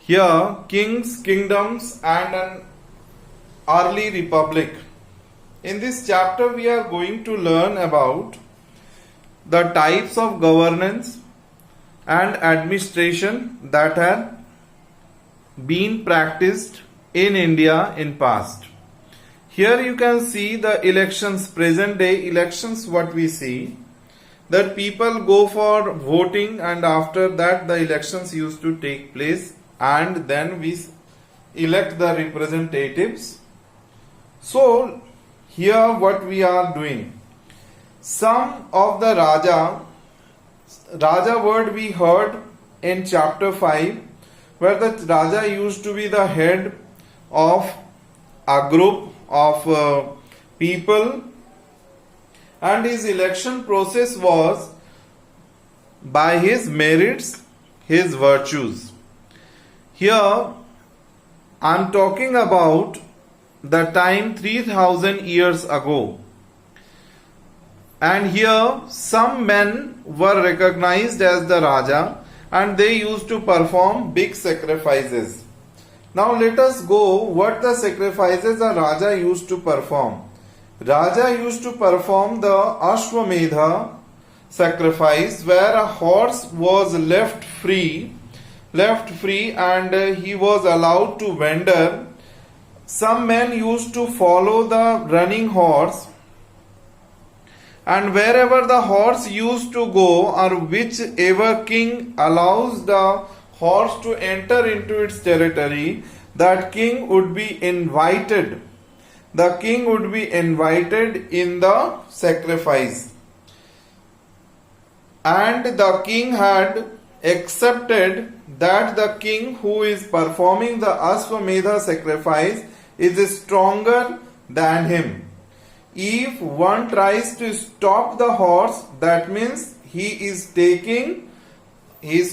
Here, kings, kingdoms, and an early republic. In this chapter, we are going to learn about the types of governance and administration that have been practiced in India in past. Here you can see the elections, present day elections, what we see, that people go for voting and after that the elections used to take place and then we elect the representatives. So here what we are doing, some of the Raja word we heard in chapter 5, where the Raja used to be the head of a group of people, and his election process was by his merits, his virtues. Here I am talking about the time 3000 years ago, and here some men were recognized as the Raja and they used to perform big sacrifices. Now let us go what the sacrifices a Raja used to perform. Raja used to perform the Ashwamedha sacrifice, where a horse was left free and he was allowed to wander. Some men used to follow the running horse, and wherever the horse used to go or whichever king allows the horse to enter into its territory, that king would be invited. The king would be invited in the sacrifice. And the king had accepted that the king who is performing the Ashwamedha sacrifice is stronger than him. If one tries to stop the horse, that means he is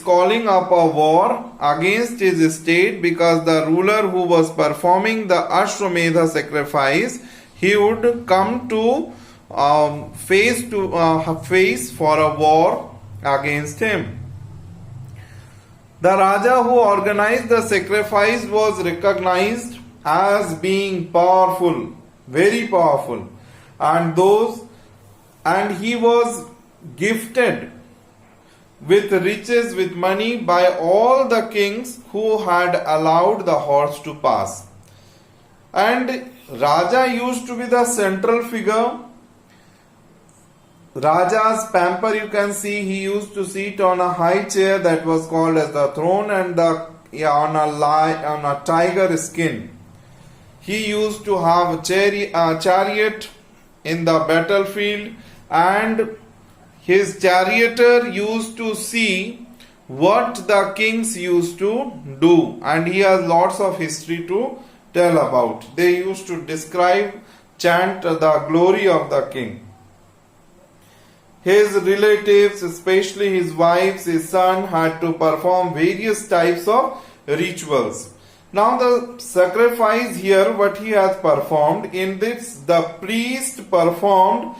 calling up a war against his state, because the ruler who was performing the Ashwamedha sacrifice, he would come to face for a war against him. The Raja who organized the sacrifice was recognized as being powerful, very powerful, and he was gifted with riches, with money by all the kings who had allowed the horse to pass. And Raja used to be the central figure. Raja's pamper, you can see, he used to sit on a high chair that was called as the throne, and on a tiger skin. He used to have a chariot in the battlefield, and his charioteer used to see what the kings used to do, and he has lots of history to tell about. They used to chant the glory of the king. His relatives, especially his wives, his son, had to perform various types of rituals. Now the sacrifice here, what he has performed, in this the priest performed,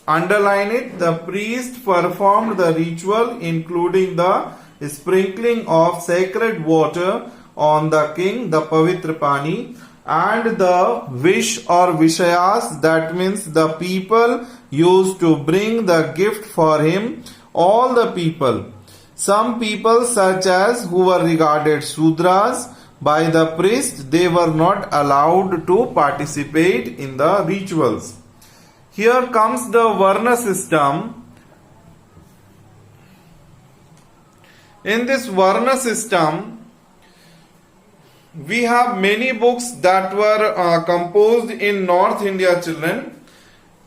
underline it, the priest performed the ritual including the sprinkling of sacred water on the king, the Pavitra Pani, and the wish or vishayas, that means the people used to bring the gift for him, all the people. Some people, such as who were regarded Sudras by the priest, they were not allowed to participate in the rituals. Here comes the Varna system. In this Varna system, we have many books that were composed in North India, children.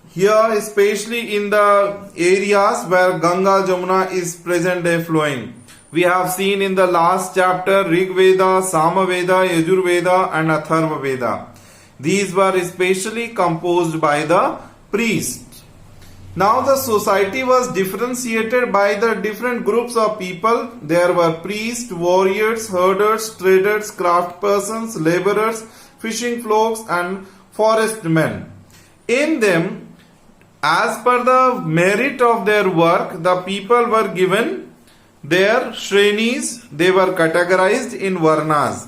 Here, especially in the areas where Ganga Jamuna is present day flowing. We have seen in the last chapter Rig Veda, Samaveda, Yajurveda and Atharva Veda. These were especially composed by the priests. Now the society was differentiated by the different groups of people. There were priests, warriors, herders, traders, craft persons, laborers, fishing folks and forest men. In them, as per the merit of their work, the people were given their Shrenis, they were categorized in Varnas.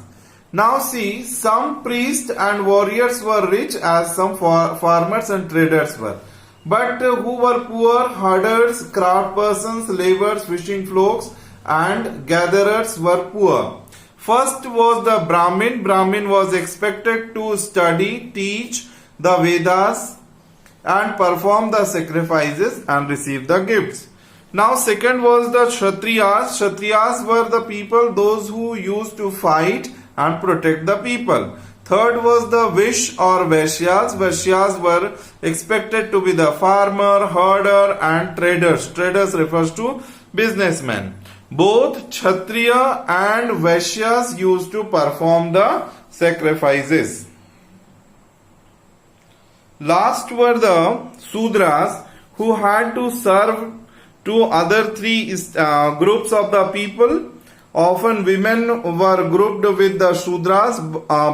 Now see, some priests and warriors were rich as some farmers and traders were. But who were poor? Herders, craft persons, laborers, fishing folks and gatherers were poor. First was the Brahmin. Brahmin was expected to study, teach the Vedas and perform the sacrifices and receive the gifts. Now second was the Kshatriyas. Kshatriyas were the people, those who used to fight and protect the people. Third was the Vish or Vaishyas. Vaishyas were expected to be the farmer, herder and traders. Traders refers to businessmen. Both Kshatriya and Vaishyas used to perform the sacrifices. Last were the Sudras, who had to serve to other three groups of the people. Often women were grouped with the Sudras.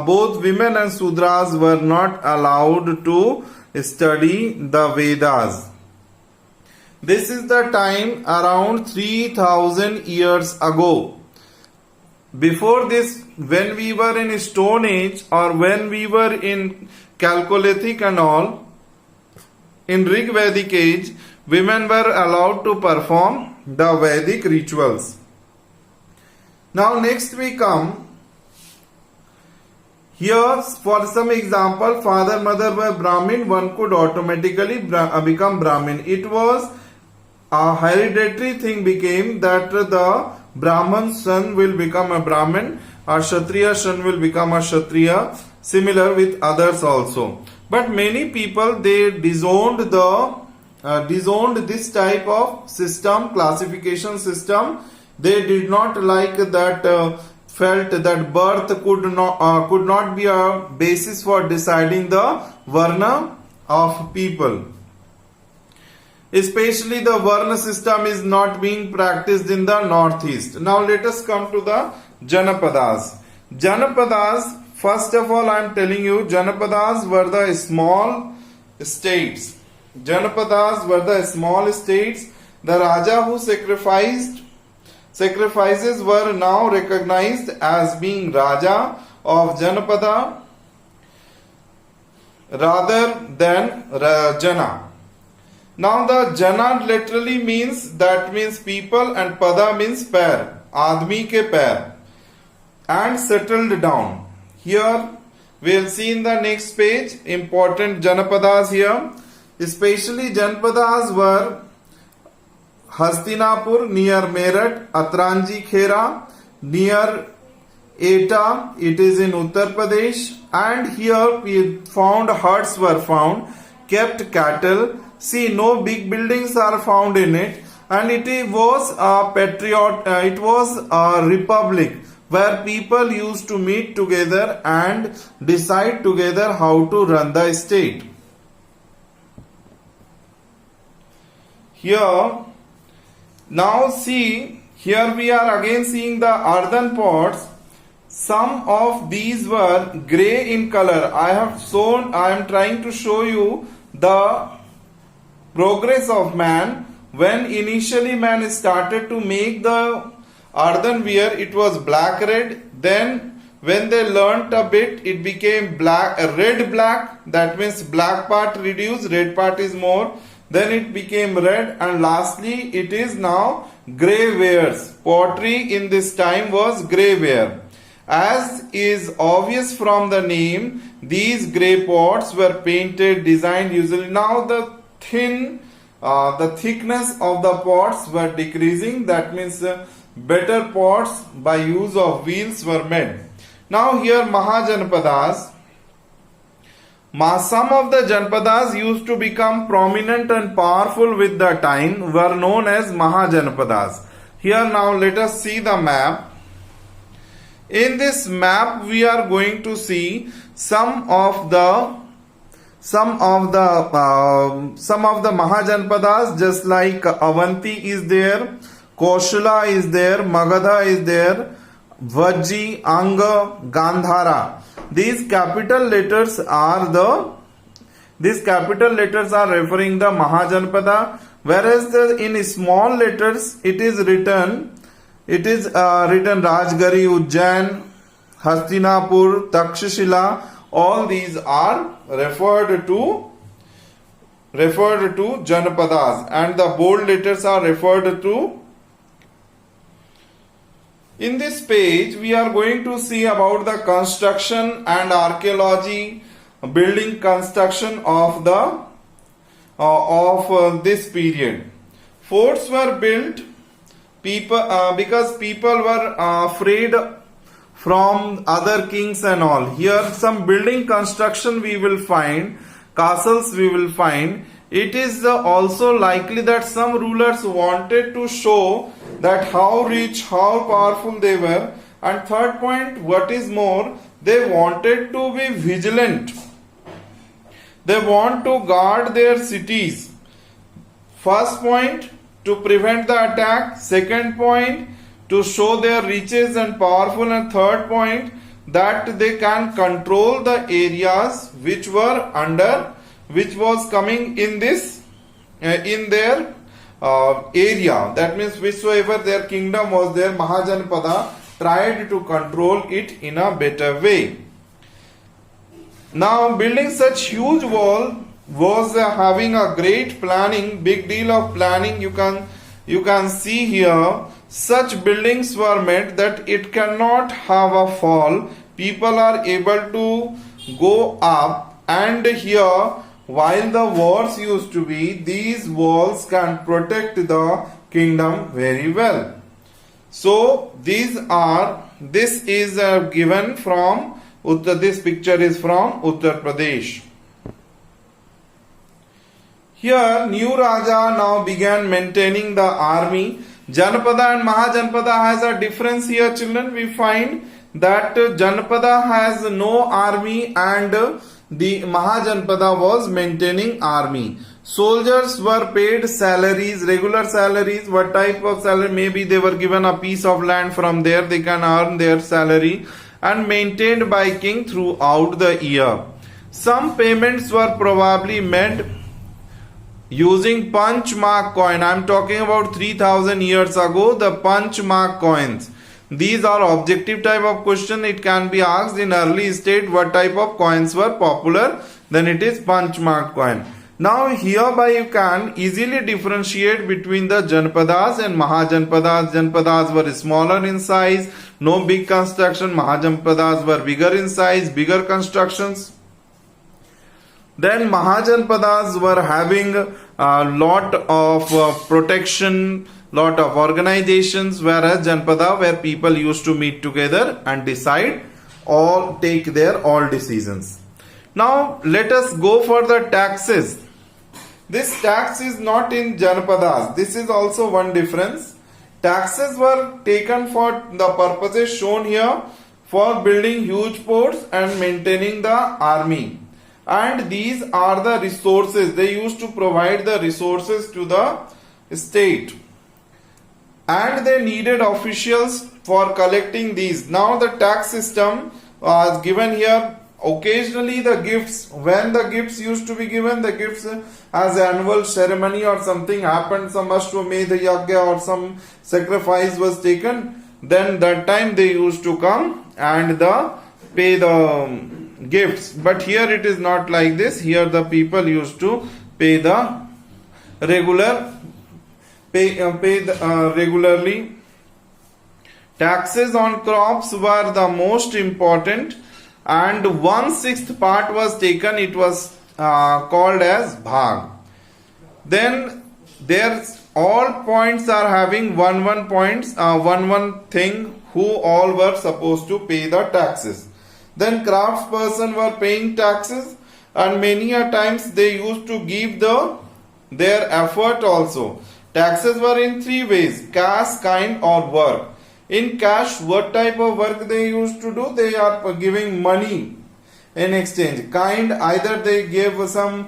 Both women and Sudras were not allowed to study the Vedas. This is the time around 3000 years ago. Before this, when we were in Stone Age or when we were in Chalcolithic and all, in Rig Vedic age, women were allowed to perform the Vedic rituals. Now next we come. Here for some example, father, mother were Brahmin, one could automatically become Brahmin. It was a hereditary thing became that the Brahman son will become a Brahmin, a Kshatriya son will become a Kshatriya, similar with others also. But many people, they disowned this type of system, classification system. They did not like that, felt that birth could not be a basis for deciding the Varna of people. Especially the Varna system is not being practiced in the northeast. Now let us come to the Janapadas. Janapadas, first of all I am telling you, Janapadas were the small states. Janapadas were the small states. The Raja who sacrifices were now recognized as being Raja of Janapada rather than Jana. Now the Jana literally means people and Pada means pair, Admi ke pair, and settled down. Here we will see in the next page important Janapadas here. Especially Janapadas were Hastinapur near Meerut, Atranji Khera near Eta, it is in Uttar Pradesh, and here we found huts were found, kept cattle. See, no big buildings are found in it, and it was it was a republic where people used to meet together and decide together how to run the state. Here, now see, here we are again seeing the earthen pots. Some of these were grey in color. I am trying to show you the progress of man. When initially man started to make the earthenware, it was black red. Then when they learnt a bit, it became red black. That means black part reduced, red part is more. Then it became red, and lastly it is now grey wares. Pottery in this time was grey ware. As is obvious from the name, these grey pots were painted, designed usually. Now the thickness of the pots were decreasing. That means better pots by use of wheels were made. Now here Mahajanapadas. Some of the Janapadas used to become prominent and powerful with the time were known as Mahajanapadas. Here now let us see the map. In this map we are going to see some of the Mahajanapadas, just like Avanti is there, Koshala is there, Magadha is there, Vajji, Anga, Gandhara. These capital letters are referring the Mahajanapada, whereas in small letters it is written It is written Rajgari, Ujjain, Hastinapur, Takshashila. All these are referred to Janapadas, and the bold letters are referred to. In this page, we are going to see about the construction and archaeology, building construction of this period. Forts were built because people were afraid from other kings and all. Here some building construction we will find, castles we will find. It is also likely that some rulers wanted to show that how rich, how powerful they were. And third point, what is more, they wanted to be vigilant. They want to guard their cities. First point, to prevent the attack. Second point, to show their riches and powerful. And third point, that they can control the areas which was coming in this in their area. That means whichsoever their kingdom was there, Mahajanapada tried to control it in a better way. Now, building such huge wall was having a great planning, big deal of planning. You can see here, such buildings were made that it cannot have a fall. People are able to go up, and here, while the walls used to be, these walls can protect the kingdom very well. So this is given from this picture is from Uttar Pradesh. Here, new Raja now began maintaining the army. Janapada and Mahajanapada has a difference here, children. We find that Janapada has no army and the Mahajanapada was maintaining army. Soldiers were paid salaries, regular salaries. What type of salary? Maybe they were given a piece of land, from there they can earn their salary, and maintained by king throughout the year. Some payments were probably made using punch mark coin. I am talking about 3000 years ago, the punch mark coins. These are objective type of question. It can be asked in early state what type of coins were popular. Then it is punch mark coin. Now hereby you can easily differentiate between the Janapadas and Mahajanapadas. Janapadas were smaller in size, no big construction. Mahajanapadas were bigger in size, bigger constructions. Then Mahajanapadas were having a lot of protection, lot of organizations, whereas Janapada, where people used to meet together and take their all decisions. Now let us go for the taxes. This tax is not in Janapadas. This is also one difference. Taxes were taken for the purposes shown here, for building huge ports and maintaining the army. And these are the resources. They used to provide the resources to the state. And they needed officials for collecting these. Now the tax system was given here. Occasionally the gifts, when the gifts used to be given, the gifts as annual ceremony or something happened, some Ashwamedha Yagya or some sacrifice was taken, then that time they used to come and pay the gifts. But here it is not like this. Here the people used to pay the regularly. Taxes on crops were the most important, and 1/6 part was taken. It was called as bhag. Then there's all points are having one points, one thing, who all were supposed to pay the taxes. Then craftsperson were paying taxes, and many a times they used to give their effort also. Taxes were in 3 ways: cash, kind, or work. In cash, what type of work they used to do? They are giving money in exchange. Kind, either they gave some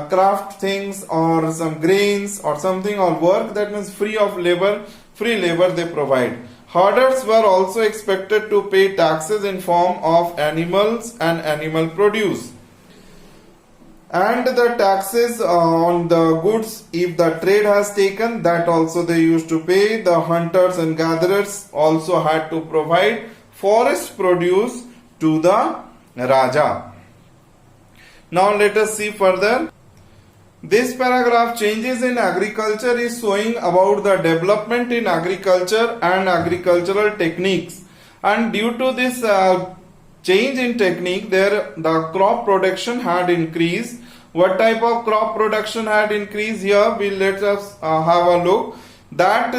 craft things or some grains or something, or work, that means free labor they provide. Herders were also expected to pay taxes in form of animals and animal produce. And the taxes on the goods, if the trade has taken, that also they used to pay. The hunters and gatherers also had to provide forest produce to the Raja. Now let us see further. This paragraph, changes in agriculture, is showing about the development in agriculture and agricultural techniques. And due to this change in technique, the crop production had increased. What type of crop production had increased? Here let us have a look. That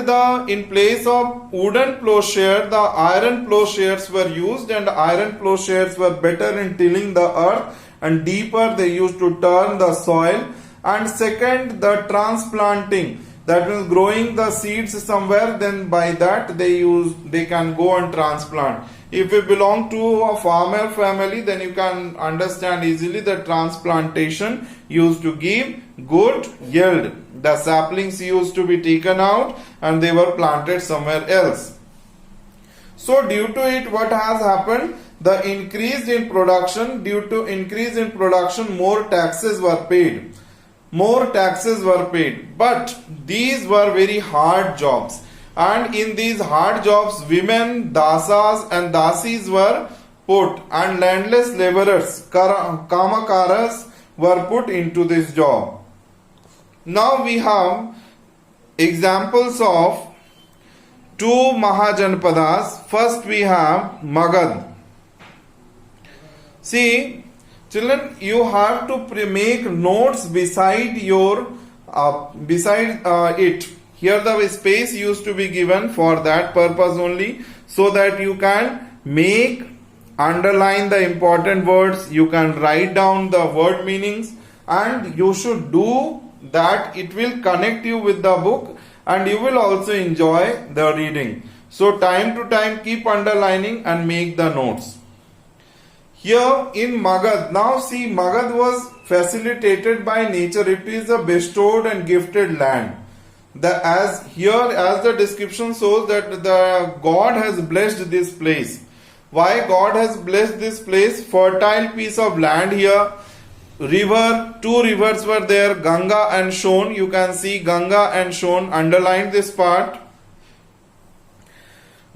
in place of wooden plowshare, the iron plowshares were used, and iron plowshares were better in tilling the earth, and deeper they used to turn the soil. And second, the transplanting, that means growing the seeds somewhere, then by that they can go and transplant. If you belong to a farmer family, then you can understand easily that transplantation used to give good yield. The saplings used to be taken out and they were planted somewhere else. So due to it, what has happened? The increase in production, due to increase in production, more taxes were paid. More taxes were paid. But these were very hard jobs. And in these hard jobs, women, dasas and dasis were put, and landless laborers, kamakaras, were put into this job. Now we have examples of two Mahajanapadas. First we have Magadha. See, children, you have to make notes beside it. Here the space used to be given for that purpose only, so that you can underline the important words, you can write down the word meanings, and you should do that. It will connect you with the book and you will also enjoy the reading. So time to time keep underlining and make the notes. Here in Magadha, now see, Magadha was facilitated by nature. It is a bestowed and gifted land. As the description shows, that the God has blessed this place. Why God has blessed this place? Fertile piece of land here. River, two rivers were there, Ganga and Shon. You can see Ganga and Shon. Underline this part.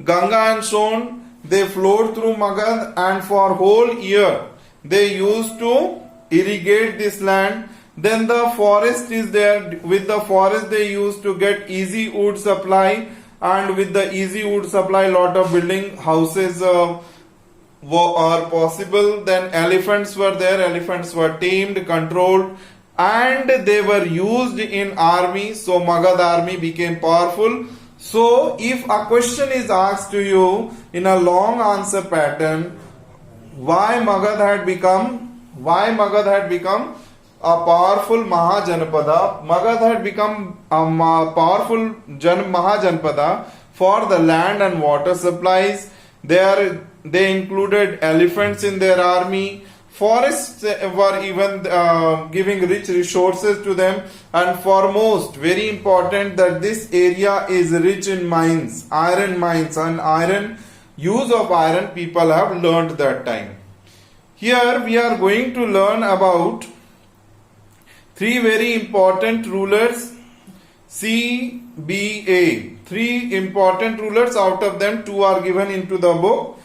Ganga and Shon, they flowed through Magadha, and for whole year they used to irrigate this land. Then the forest is there. With the forest they used to get easy wood supply, and with the easy wood supply, lot of building houses are possible. Then elephants were there. Elephants were tamed, controlled, and they were used in army. So Magadha army became powerful. So if a question is asked to you in a long answer pattern, why Magadha had become a powerful Mahajanapada? Magadha had become a powerful Mahajanapada for the land and water supplies. They included elephants in their army. Forests were even giving rich resources to them. And foremost, very important, that this area is rich in mines, and use of iron people have learned that time. Here we are going to learn about three very important rulers, CBA. Three important rulers, out of them two are given into the book.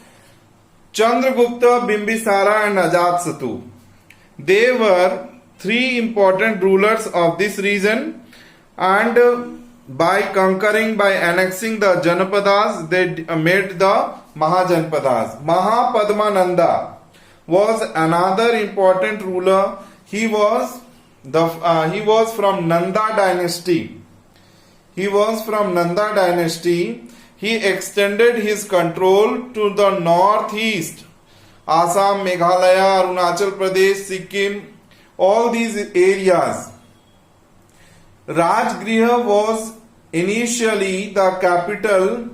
Chandragupta, Bimbisara and Ajatsattu. They were three important rulers of this region, and by annexing the Janapadas, they made the Mahajanapadas. Mahapadmananda was another important ruler. He was from Nanda dynasty. He extended his control to the northeast. Assam, Meghalaya, Arunachal Pradesh, Sikkim, all these areas. Rajgriha was initially the capital,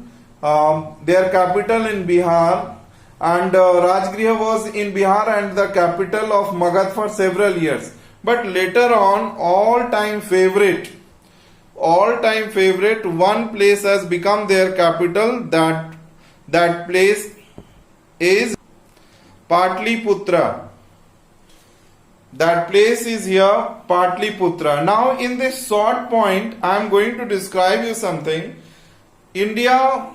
their capital in Bihar, and Rajgriha was in Bihar and the capital of Magadha for several years. But later on, all-time favorite, one place has become their capital. That place is Patliputra. That place is here Patliputra. Now in this short point I am going to describe you something. India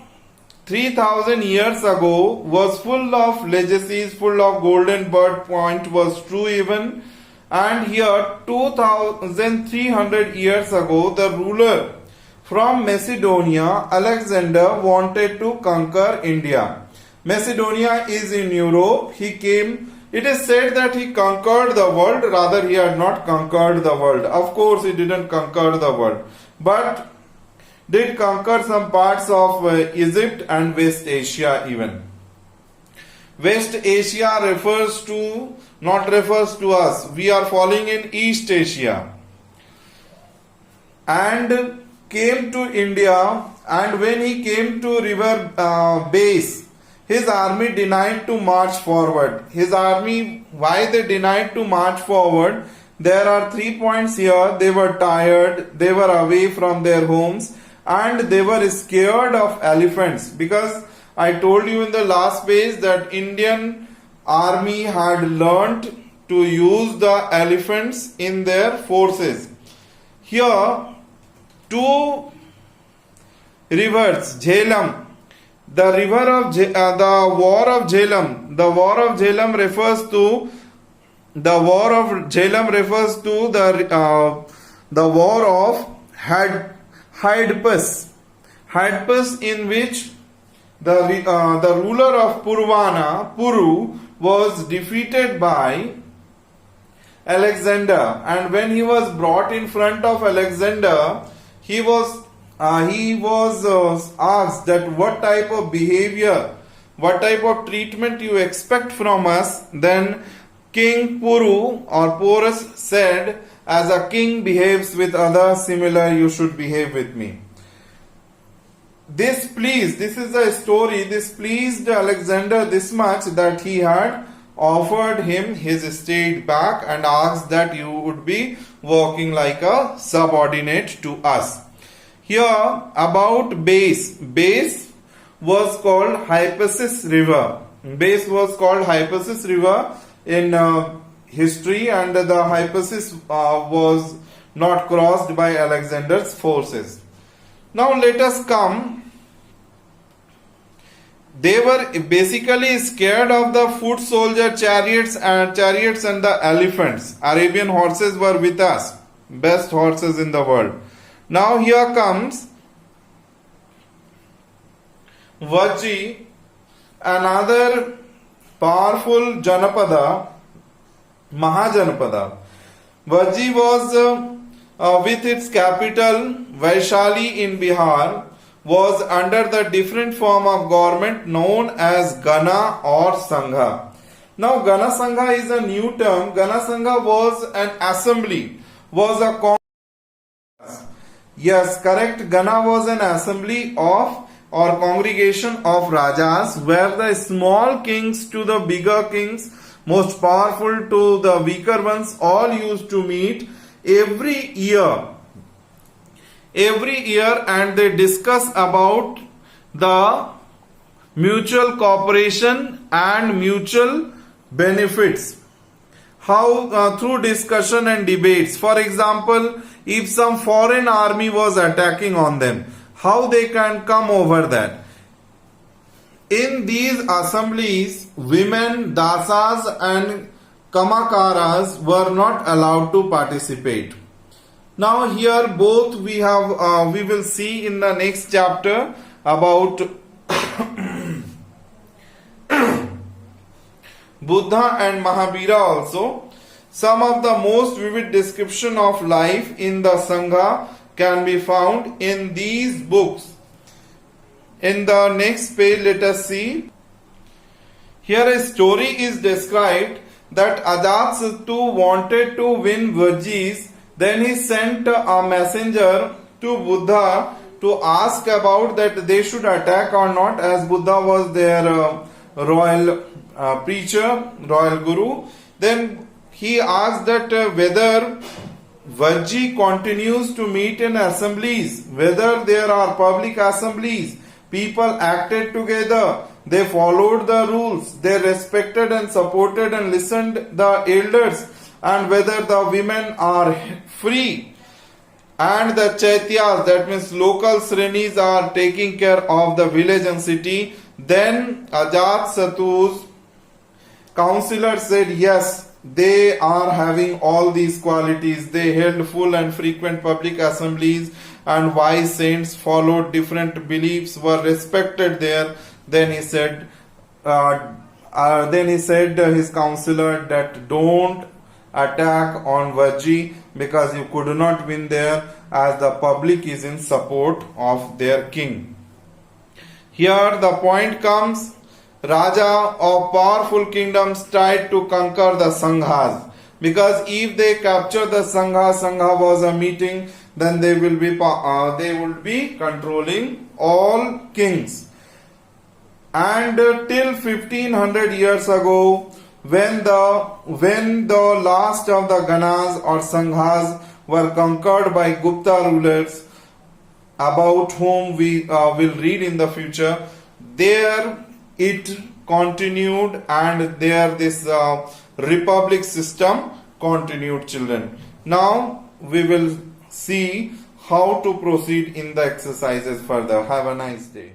3000 years ago was full of legacies, full of golden birth point, was true even. And here 2300 years ago the ruler from Macedonia, Alexander, wanted to conquer India. Macedonia is in Europe. He came. It is said that he conquered the world, rather he had not conquered the world. Of course he didn't conquer the world, but did conquer some parts of Egypt and West Asia even. West Asia not refers to us. We are falling in East Asia. And came to India, and when he came to river base, his army denied to march forward. His army, why they denied to march forward? There are 3 points here. They were tired, they were away from their homes, and they were scared of elephants. Because I told you in the last page that Indian army had learnt to use the elephants in their forces. Here, 2 rivers, Jhelum. The river of the war of Jhelum. The war of Jhelum refers to the war of Hydaspes. Hydaspes, in which the ruler of Puru, was defeated by Alexander. And when he was brought in front of Alexander, he was asked that what type of behavior, what type of treatment you expect from us. Then King Puru or Porus said, as a king behaves with others, similar you should behave with me. This is a story, this pleased Alexander this much that he had offered him his estate back and asked that you would be working like a subordinate to us. Here about base was called Hypasus River. Base was called Hypasus River in history, and the Hypasus was not crossed by Alexander's forces. Now let us come. They were basically scared of the foot soldier chariots and the elephants. Arabian horses were with us, best horses in the world. Now here comes Vajji, another powerful Janapada, Mahajanapada. Vajji was with its capital Vaishali in Bihar, was under the different form of government known as Gana or Sangha. Now Gana Sangha is a new term. Gana Sangha was an assembly, was a Yes, correct. Gana was an assembly of or congregation of Rajas, where the small kings to the bigger kings, most powerful to the weaker ones, all used to meet every year, and they discuss about the mutual cooperation and mutual benefits. How through discussion and debates. For example, if some foreign army was attacking on them, how they can come over that. In these assemblies, women, dasas and kamakaras were not allowed to participate. Now here both we will see in the next chapter about Buddha and Mahavira also. Some of the most vivid description of life in the Sangha can be found in these books. In the next page, let us see. Here a story is described that Ajatasattu wanted to win Vajjis. Then he sent a messenger to Buddha to ask about that they should attack or not, as Buddha was their royal preacher, royal guru. Then he asked that whether Vajji continues to meet in assemblies, whether there are public assemblies, people acted together, they followed the rules, they respected and supported and listened the elders, and whether the women are free, and the chaityas, that means local srenis, are taking care of the village and city, then Ajatasattu's counselor said yes, they are having all these qualities. They held full and frequent public assemblies, and wise saints followed different beliefs, were respected there. Then he said, his counselor, that don't attack on Vaji, because you could not win there, as the public is in support of their king. Here the point comes, Raja of powerful kingdoms tried to conquer the Sanghas, because if they capture the Sangha was a meeting, then they would be controlling all kings. And till 1500 years ago, when the last of the Ganas or Sanghas were conquered by Gupta rulers, about whom we will read in the future, there it continued, and there this republic system continued, children. Now we will see how to proceed in the exercises further. Have a nice day.